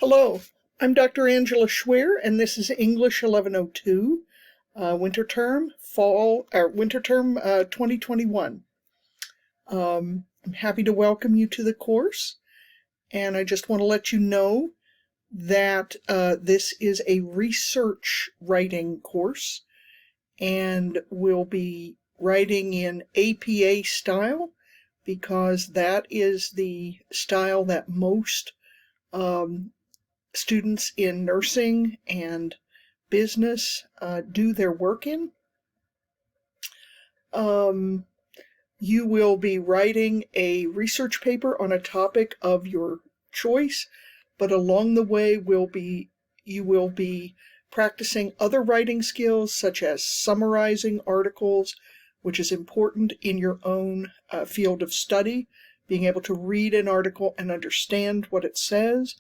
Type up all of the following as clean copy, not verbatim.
Hello, I'm Dr. Angela Schwer, and this is English 1102, winter term, 2021. I'm happy to welcome you to the course, and I just want to let you know that this is a research writing course, and we'll be writing in APA style because that is the style that most students in nursing and business do their work in. You will be writing a research paper on a topic of your choice, but along the way you will be practicing other writing skills such as summarizing articles, which is important in your own field of study, being able to read an article and understand what it says.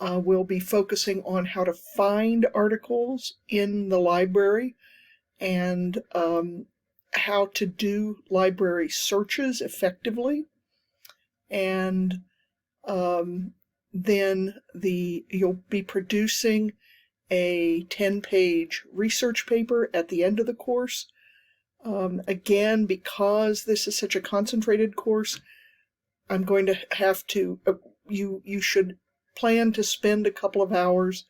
We'll be focusing on how to find articles in the library and how to do library searches effectively. And then you'll be producing a 10-page research paper at the end of the course. Again, because this is such a concentrated course, I'm going to have to, you should plan to spend a couple of hours,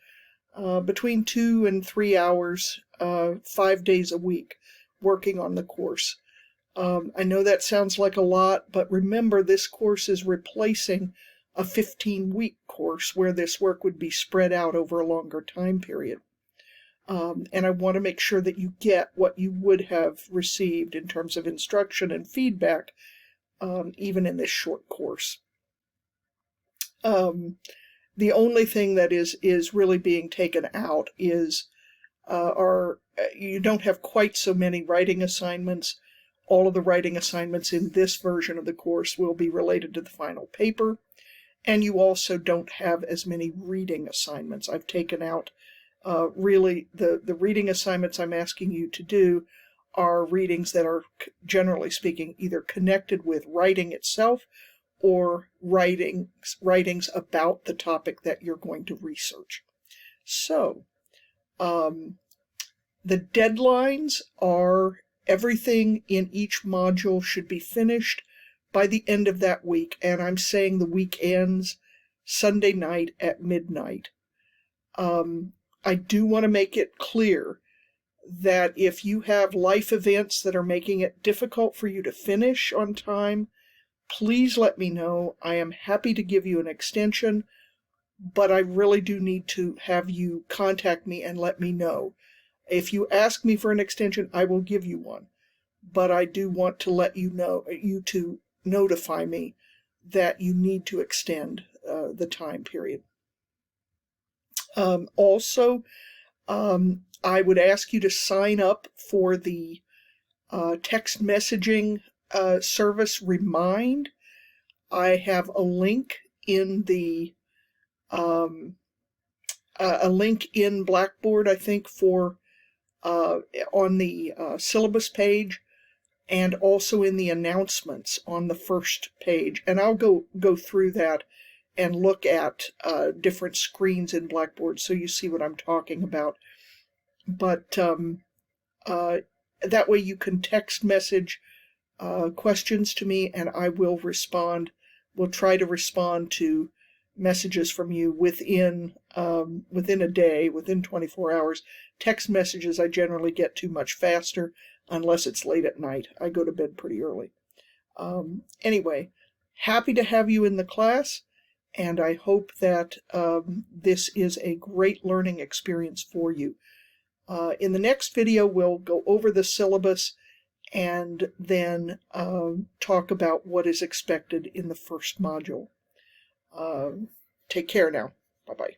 between 2 and 3 hours, 5 days a week, working on the course. I know that sounds like a lot, but remember this course is replacing a 15-week course where this work would be spread out over a longer time period. And I want to make sure that you get what you would have received in terms of instruction and feedback, even in this short course. The only thing that is really being taken out is you don't have quite so many writing assignments. All of the writing assignments in this version of the course will be related to the final paper, and you also don't have as many reading assignments. I've taken out really the reading assignments I'm asking you to do are readings that are, generally speaking, either connected with writing itself or writings about the topic that you're going to research. So, the deadlines are everything in each module should be finished by the end of that week, and I'm saying the week ends Sunday night at midnight. I do want to make it clear that if you have life events that are making it difficult for you to finish on time, please let me know. I am happy to give you an extension, but I really do need to have you contact me and let me know. If you ask me for an extension, I will give you one, but I do want to let you know, you to notify me that you need to extend the time period. Also, I would ask you to sign up for the text messaging service Remind. I have a link in the a link in Blackboard, I think, for on the syllabus page, and also in the announcements on the first page. And I'll go through that and look at different screens in Blackboard so you see what I'm talking about. But that way you can text message questions to me, and I will respond. We'll try to respond to messages from you within a day, within 24 hours. Text messages I generally get to much faster, unless it's late at night. I go to bed pretty early. Anyway, happy to have you in the class, and I hope that this is a great learning experience for you. In the next video, we'll go over the syllabus and then talk about what is expected in the first module. Take care now. Bye-bye.